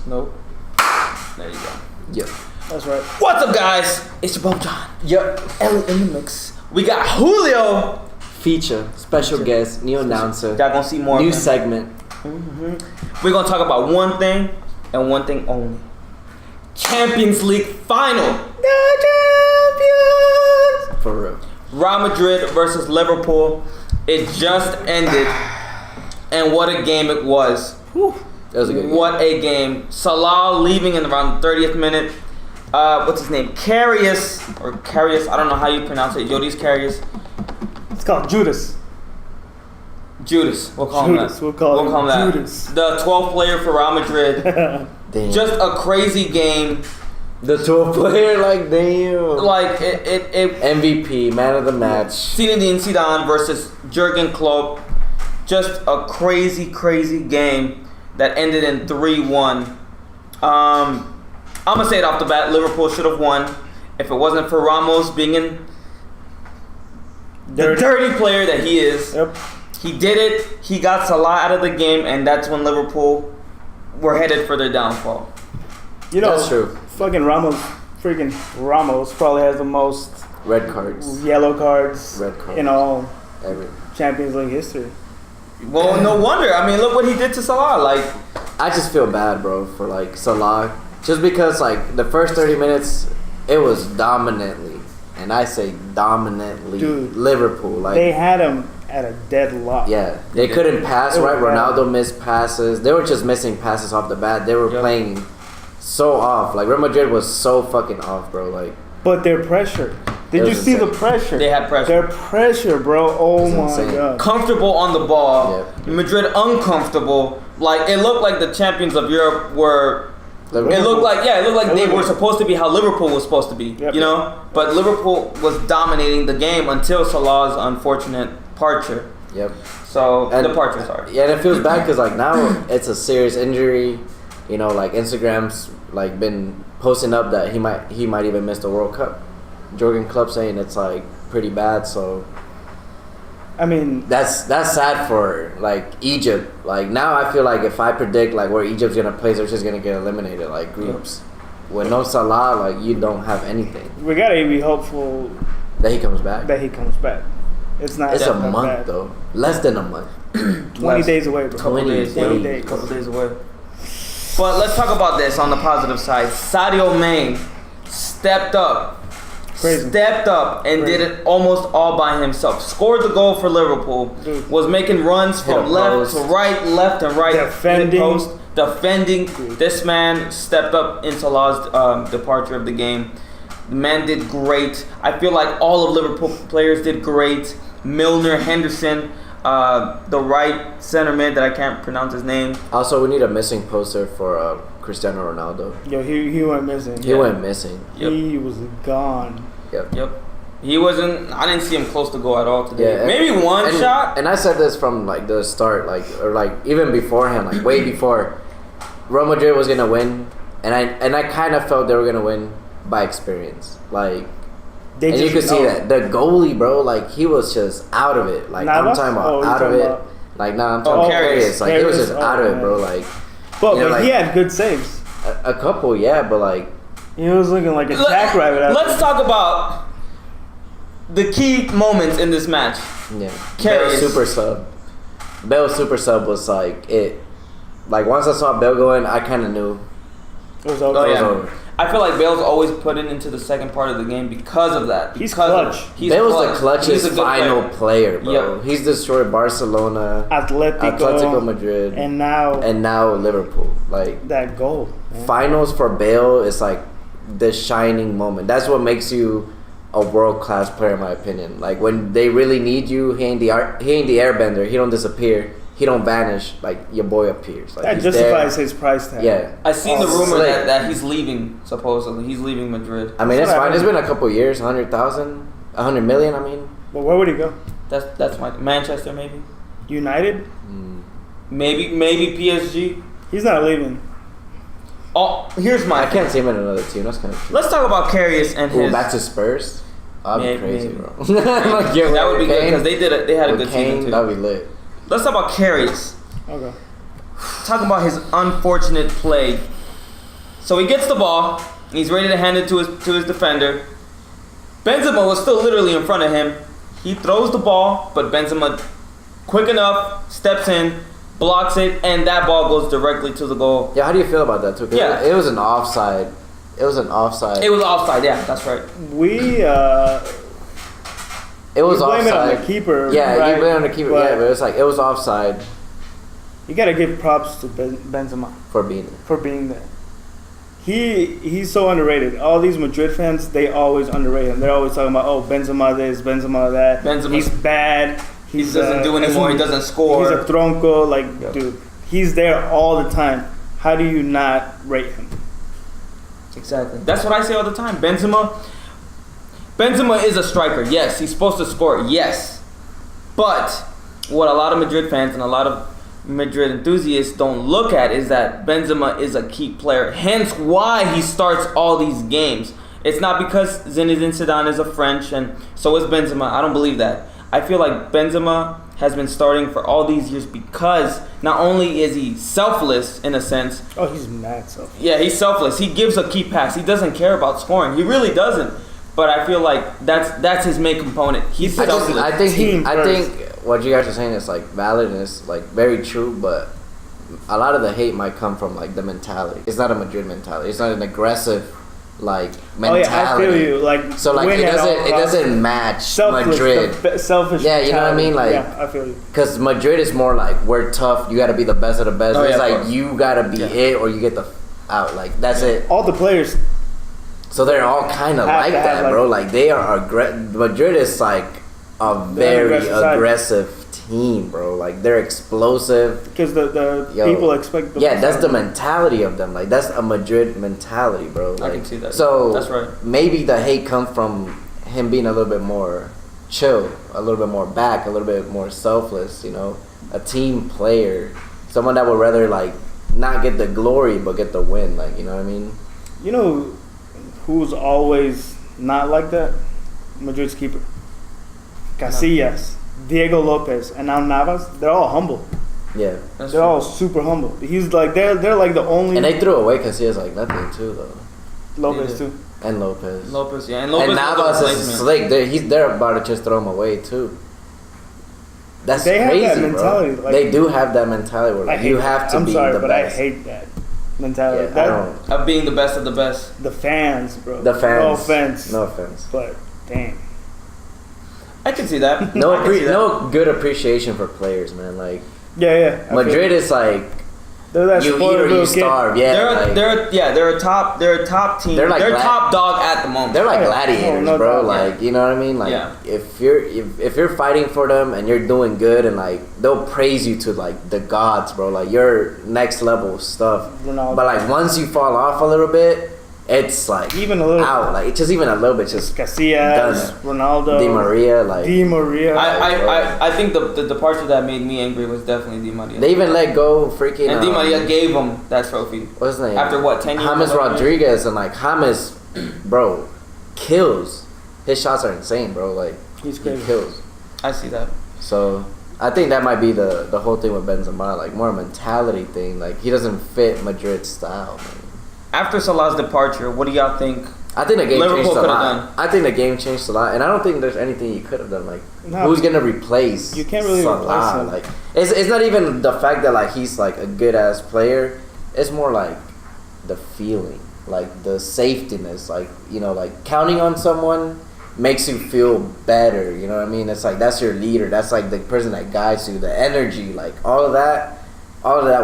Nope. There you go. Yep. That's right. What's up, guys? It's your boy John. Yep. Ellie in the mix. We got Julio. Feature, special guest, new announcer. Y'all gonna see more. New segment. We're gonna talk about one thing and one thing only. Champions League final. The champions. For real. Real Madrid versus Liverpool. It just ended, and what a game it was. Whew. That was a good game. What a game. Salah leaving in around the 30th minute. What's his name? Karius. I don't know how you pronounce it. Yodis Karius. It's called Judas. Judas. We'll call him that. We'll call him that. Judas. The 12th player for Real Madrid. Damn. Just a crazy game. The 12th player, like, damn. Like, it MVP, man of the match. Zinedine Zidane versus Jurgen Klopp. Just a crazy, crazy game that ended in 3-1. I'm going to say it off the bat. Liverpool should have won. If it wasn't for Ramos being in the dirty player that he is. Yep. He did it. He got Salah out of the game, and that's when Liverpool were headed for their downfall. You know, that's true. Freaking Ramos probably has the most red cards, yellow cards, red cards in all ever. Champions League history. Well, no wonder. I mean, look what he did to Salah. Like, I just feel bad, bro, for like Salah, just because like the first 30 minutes, it was dominantly, and I say dominantly, dude, Liverpool. Like they had him at a deadlock. Yeah, they couldn't pass right. Ronaldo missed passes. They were just missing passes off the bat. They were playing so off. Like Real Madrid was so fucking off, bro. Like, but their pressure. Did you see the pressure? They had pressure. Their pressure, bro. Oh my god. Comfortable on the ball. Yep. Madrid uncomfortable. Like, it looked like the champions of Europe were. Liverpool. It looked like they were supposed to be how Liverpool was supposed to be. Yep. You know, but Liverpool was dominating the game until Salah's unfortunate departure. Yep. So departure, sorry. Yeah, and it feels bad because like now it's a serious injury. You know, like Instagram's like been posting up that he might even miss the World Cup. Jurgen Klopp saying it's like pretty bad. So I mean, that's sad for like Egypt. Like now I feel like if I predict like where Egypt's gonna play, they're just gonna get eliminated like groups. With no Salah, like you don't have anything. we gotta be hopeful That he comes back. It's not. It's a that month bad. though. Less than a month. 20 days away, bro. Couple days. 20 days. Couple days away. But let's talk about this on the positive side. Sadio Mane stepped up. Crazy. Stepped up and did it almost all by himself. Scored the goal for Liverpool. Dude. Was making runs from left to right, left and right. Defending. Defending. This man stepped up in Salah's departure of the game. The man did great. I feel like all of Liverpool players did great. Milner, Henderson, the right center mid that I can't pronounce his name. Also, we need a missing poster for Cristiano Ronaldo. Yo, he went missing. He went missing. Yep. He was gone. Yep. He wasn't. I didn't see him close to goal at all today. Yeah, maybe one shot. And I said this from like the start, or even beforehand, like way before. Real Madrid was gonna win, and I kind of felt they were gonna win by experience. Like, and you could see that the goalie, bro, like he was just out of it. Like I'm talking about out of it. Like I'm talking Karius. Like he was just out of it, bro. Like, but he had good saves. A couple, yeah, but like. He was looking like a jackrabbit. Let's talk about the key moments in this match. Yeah. Karius. Bale's super sub was like it. Like once I saw Bale going, I kind of knew it was over. Oh, yeah. I feel like Bale's always put it into the second part of the game because of that. He's clutch. Bale's the clutchest final player, bro. Yep. He's destroyed Barcelona, Atletico Madrid, and now Liverpool. Like that goal. Man. Finals for Bale is like the shining moment. That's what makes you a world class player, in my opinion. Like when they really need you, he ain't the airbender. He don't disappear. He don't vanish. Like your boy appears. Like that justifies his price tag. Yeah, I seen the rumor that he's leaving. Supposedly, he's leaving Madrid. I mean, it's fine. It's been a couple years. 100 million. I mean, but where would he go? That's my Manchester, maybe. United. Maybe PSG. He's not leaving. Oh, here's my. I can't see him in another team. That's kind of true. Let's talk about Karius and his. Back to Spurs. That'd be crazy, bro. Like, that would be good because they had a good season too. That'd be lit. Let's talk about Karius. Okay. Talk about his unfortunate play So he gets the ball. He's ready to hand it to his defender. Benzema was still literally in front of him. He throws the ball, but Benzema, quick enough, steps in, blocks it, and that ball goes directly to the goal. Yeah, how do you feel about that too? Yeah. It was an offside. It was an offside. It was offside, yeah, that's right. It was blame offside. it on the keeper. Yeah, right? you blame it on the keeper. But Yeah, but it's like it was offside you gotta give props to Benzema for being for being there. He's so underrated. All these Madrid fans, they always underrate him. They're always talking about, oh, Benzema this, Benzema that. Benzema's- He's bad. He doesn't do anymore. He doesn't score. He's a tronco. Like, Yep. dude, he's there all the time. How do you not rate him? Exactly. That's what I say all the time. Benzema is a striker. Yes, he's supposed to score. Yes. But what a lot of Madrid fans and a lot of Madrid enthusiasts don't look at is that Benzema is a key player. Hence why he starts all these games. It's not because Zinedine Zidane is a French and so is Benzema. I don't believe that. I feel like Benzema has been starting for all these years because not only is he selfless in a sense. Oh, he's mad selfish. Yeah, he's selfless. He gives a key pass. He doesn't care about scoring. He really doesn't. But I feel like that's his main component. He's selfless. I think Team first. what you guys are saying is like valid and it's like very true, but a lot of the hate might come from like the mentality. It's not a Madrid mentality. It's not an aggressive like mentality. Oh yeah, I feel you. Like, So like win it at all doesn't costs. match Selfless, Madrid. Selfish. Yeah, you know what I mean? Like, yeah, I feel you. Because Madrid is more like we're tough. You got to be the best of the best. Oh, It's yeah, of like course. you got to be it or you get the out. Like that's it. All the players. So they're all kind of Have like to have, that, bro. Like they are Madrid is like a They're very aggressive side. aggressive team, bro. Like they're explosive. Because the Yo. people expect the Yeah, that's the mentality of them. Like that's a Madrid mentality, bro. Like, can see that. So That's right. maybe the hate comes from him being a little bit more chill, a little bit more back, a little bit more selfless. You know, a team player, someone that would rather like not get the glory but get the win. Like you know what I mean? You know who's always not like that? Madrid's keeper. Casillas, Diego Lopez, and now Navas. They're all humble. Yeah. That's They're true. all super humble. He's like they're like the only And they threw away because he has like nothing too though. Lopez Yeah. too. And Lopez. Lopez, yeah, and Lopez And was the Navas is replacement. slick. They're about to just throw him away too. That's They have crazy, that bro. mentality, like- They do have that mentality where I like, hate you that. have to I'm be sorry, the but best. I hate that mentality. Yeah, I That, don't. Of being the best of the best. the fans, bro. The fans. No offense. No offense. But damn. I can see that. No, I can see that. no good appreciation for players, man. Like Yeah. I Madrid feel is like they're that you eat spoiled or you little kid. starve. Yeah, like, They're a top team. They're They're, like top dog at the moment. they're like Oh, yeah. gladiators, Oh, no bro. doubt. Like you know what I mean? Like Yeah. if you're fighting for them and you're doing good and like they'll praise you to like the gods, bro. Like you're next level stuff. Ronaldo. But like once you fall off a little bit, it's like Even a little out. Like it's just even a little bit just Casillas, Ronaldo, Di Maria. Like Di Maria. I think the departure that made me angry was definitely Di Maria. they even let go freaking. And Di Maria gave him that trophy. What's his name? After what, 10 years? James or whatever? Rodriguez and like James, bro, kills. His shots are insane, bro. Like He's he crazy. kills. I see that. So I think that might be the whole thing with Benzema, like more a mentality thing. Like he doesn't fit Madrid's style. Man. After Salah's departure, what do y'all think? I think the game Liverpool changed a could've lot. done. I think the game changed a lot, and I don't think there's anything you could have done. Like No. who's gonna replace? You can't really Salah? replace him. Like it's not even the fact that like he's like a good ass player. It's more like the feeling, like the safetiness, like you know, like counting on someone makes you feel better. You know what I mean? It's like that's your leader. That's like the person that guides you. The energy, like all of that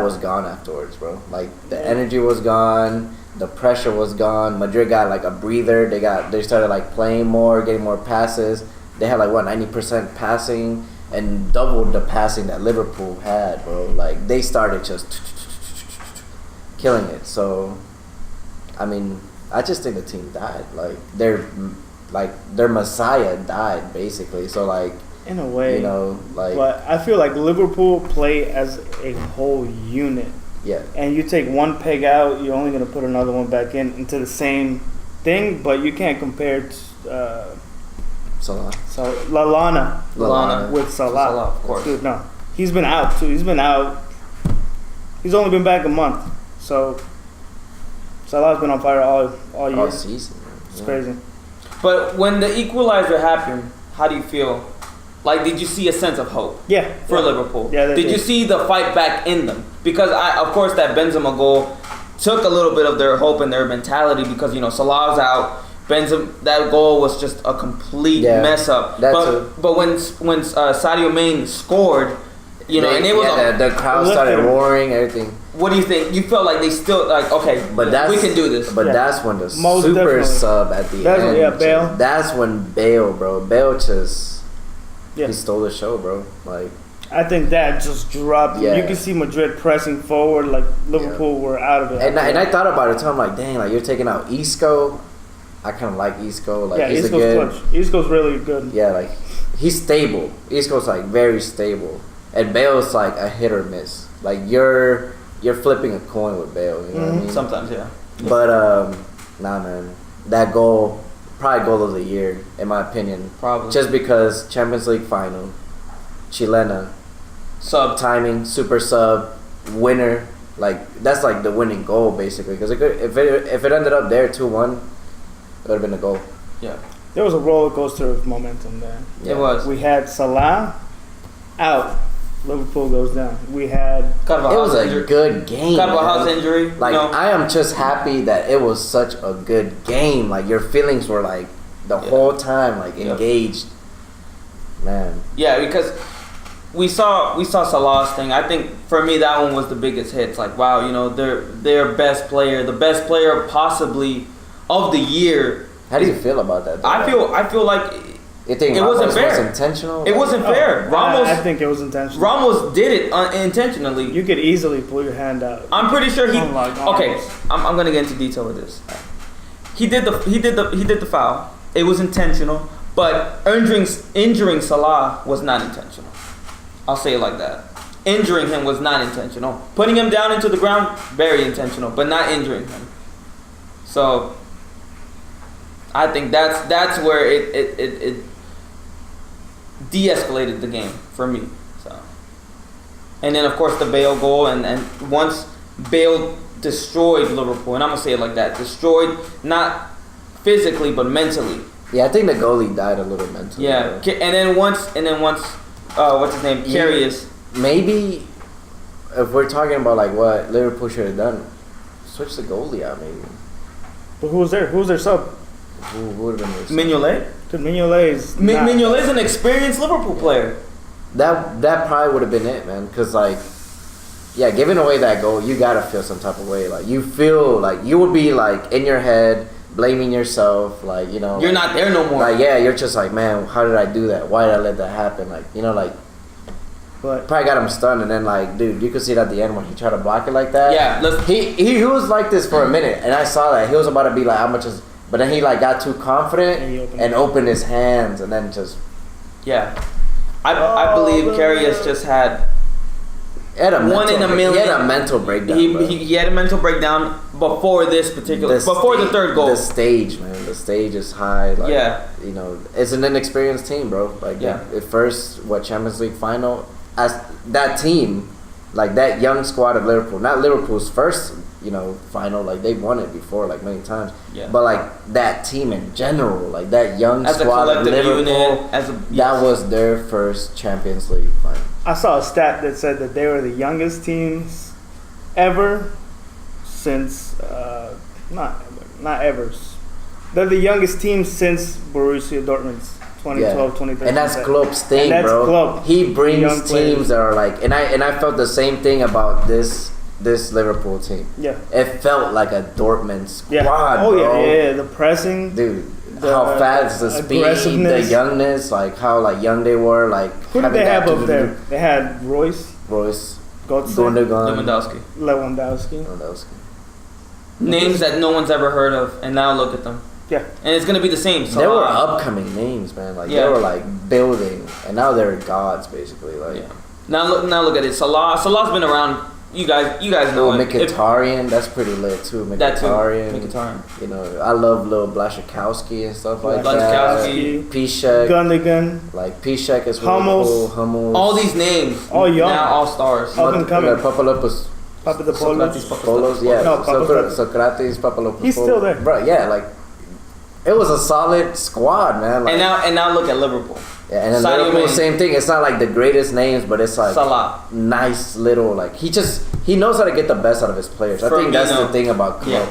was gone afterwards, bro. Like the energy was gone. The pressure was gone. Madrid got like a breather. They started like playing more, getting more passes. They had like 90% passing and doubled the passing that Liverpool had, bro. Like they started just killing it. So, I mean, I just think the team died. Like their messiah died basically. So like in a way, you know, like but I feel like Liverpool play as a whole unit. yeah, And you take one peg out, you're only going to put another one back into the same thing, but you can't compare Salah. Lallana with Salah. Salah, of course. Dude, no. He's been out, too. He's been out. He's only been back a month. So Salah's been on fire all year. all season. Man. It's crazy. But when the equalizer happened, how do you feel? Like, did you see a sense of hope Yeah. for Liverpool? Yeah, they did you did. see the fight back in them? Because of course, that Benzema goal took a little bit of their hope and their mentality because Salah's out. Benzema, that goal was just a complete mess up. But when Sadio Mane scored, and it was the crowd started roaring, everything. What do you think? You felt like they still okay, but we can do this. But that's when the Most super definitely. sub at the end. Yeah, Bale. That's when Bale, bro. Bale just Yeah. he stole the show, bro. Like I think that just dropped. Yeah. You can see Madrid pressing forward like Liverpool were out of it. and I thought about it too. I'm like, dang, like you're taking out Isco. I kind of like Isco. Like yeah, he's Isco's a good. clutch. Isco's really good. Yeah, like he's stable. Isco's like very stable, and Bale's like a hit or miss. Like you're flipping a coin with Bale. You know what I mean? Sometimes, yeah. But nah, man, that goal, probably goal of the year in my opinion. Probably. Just because Champions League final, Chilena, Sub. timing, super sub, winner. Like that's like the winning goal basically. Because if it ended up there 2-1, it would have been a goal. Yeah. There was a roller coaster of momentum there. It was. We had Salah out. Liverpool goes down. We had It was a good game. Carvajal's man. injury. Like I am just happy that it was such a good game. Like your feelings were like the whole time like engaged. Man. Yeah, because we saw Salah's thing. I think for me that one was the biggest hit. It's like wow, their best player, the best player possibly of the year. How do you feel about that? Though? I feel like you think it wasn't Ramos fair. was intentional? It wasn't fair. Ramos. I think it was intentional. Ramos did it intentionally. You could easily pull your hand out. I'm pretty sure he. Unlike Okay, Ramos. I'm gonna get into detail with this. He did the foul. It was intentional, but injuring Salah was not intentional. I'll say it like that. Injuring him was not intentional. Putting him down into the ground, very intentional, but not injuring him. So I think that's where it de-escalated the game for me. So, and then of course the Bale goal, and once Bale destroyed Liverpool, and I'm gonna say it like that, destroyed not physically but mentally. Yeah, I think the goalie died a little mentally. Yeah, bro. and then once, what's his name? Karius. Maybe if we're talking about like what Liverpool should have done, switch the goalie out maybe. But who was there? Who was their sub? Who would have been there? Mignolet. Because Mignolet is Mignolet's an experienced Liverpool player. That probably would have been it, man. Because like, yeah, giving away that goal, you gotta feel some type of way. Like you feel like you would be like in your head blaming yourself, like You're like, not there no more. Like yeah, you're just like, man, how did I do that? Why did I let that happen? Like like. But Probably got him stunned, and then like, dude, you could see it at the end when he tried to block it like that. Yeah, he was like this for a minute, and I saw that he was about to be like, how much is? But then he like got too confident And he and opened his hands, and then just yeah. I believe Karius just had he had a one in a million. He had a mental breakdown. bro. he had a mental breakdown before this particular The the third goal. The stage, man. The stage is high. Like, Yeah. It's an inexperienced team, bro. Like, Yeah. the first Champions League final, as that team, like that young squad of Liverpool, not Liverpool's first, final. Like they've won it before, like many times. Yeah. But like that team in general, like that young As a squad of collective Liverpool, unit, yes. that was their first Champions League final. I saw a stat that said that they were the youngest teams ever since not ever. They're the youngest team since Borussia Dortmund's 2012, 2013. And that's Klopp's thing, And that's bro. Klopp. He Young brings players. teams that are like, and I felt the same thing about this Liverpool team. Yeah. It felt like a Dortmund squad, Yeah. Oh bro. yeah. The pressing. Dude, The, how fast, the speed, the aggressiveness. youngness, like how like young they were, like Who did having they have that up there? They had Royce, Royce, Götze, Gundogan, Lewandowski. Lewandowski. Names that no one's ever heard of, and now look at them. Yeah. And it's gonna be the same. They were upcoming names, man. Like Yeah. they were like building, and now they're gods, basically. Like Yeah. Now look at it. Salah's been around. You guys know little it. Mkhitaryan, that's pretty lit too. That too. Mkhitaryan. Mkhitaryan. I love little Blaszczykowski and stuff like Blaszczykowski. that. Piszczek, Gundogan. like Piszczek is really Hummels. cool. Hummels. All these names. All young. Now all stars. Up and coming. Papaloupas. Papadopoulos. Polos, yeah. No, Socrates, Papadopoulos. He's still there. Bro, yeah, like it was a solid squad, man. Like, And now look at Liverpool. yeah, and then Sadio Liverpool, Mane. same thing. It's not like the greatest names, but it's like Salah. nice little like he knows how to get the best out of his players. I think that's the thing about Klopp. Yeah.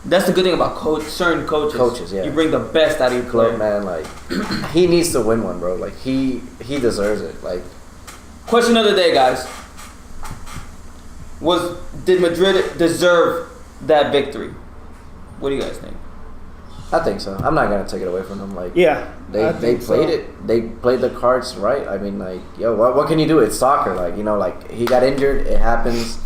That's the good thing about certain coaches. Coaches, yeah. You bring the best out of your player. Klopp, man, like he needs to win one, bro. Like he deserves it. Like Question of the day, guys. Did Madrid deserve that victory? What do you guys think? I think so. I'm not gonna take it away from them. Like Yeah. they played it. They played the cards right. I mean, like yo, what can you do? It's soccer. Like like he got injured. It happens.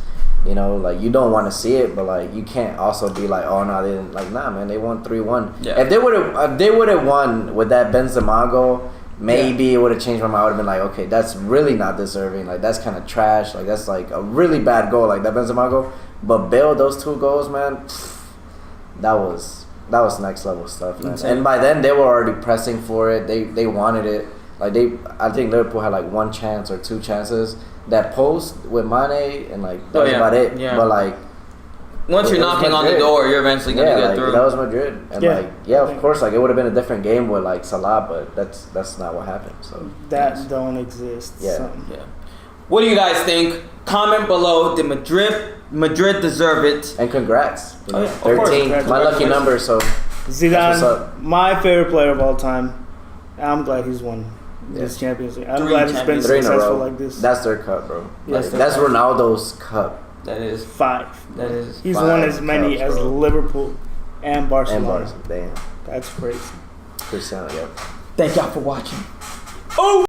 Like you don't want to see it, but like you can't also be like, oh no, they didn't. Like nah, man, they won 3-1. Yeah. If they would have won with that Benzema goal, maybe it would have changed my mind. I would have been like, okay, that's really not deserving. Like that's kind of trash. Like that's like a really bad goal, like that Benzema goal. But Bale, those 2 goals, man, that was next level stuff, man. Insane. And by then they were already pressing for it. They wanted it. Like I think Liverpool had like 1 chance or 2 chances. That post with Mane and like that was about it. Yeah. But like Once you're knocking on the door, you're eventually gonna get like, through. that was Madrid, and of course, like it would have been a different game with like Salah, but that's not what happened. So That don't exist. Yeah. So. Yeah. What do you guys think? Comment below. Did Madrid deserve it? and congrats, Oh, yeah, of course. 13, my lucky number. So That's what's Zidane, up. my favorite player of all time. I'm glad he's won this Yeah. Champions League. I'm 3 glad it's been 3 in a successful row. like this. That's their cup, bro. Yes, Like, their that's cup. Ronaldo's cup 5. That is. He's 5 won as many cups, as bro. Liverpool and and Barcelona. Barca. Damn, That's crazy. Cristiano, yep. Thank y'all for watching. Oh.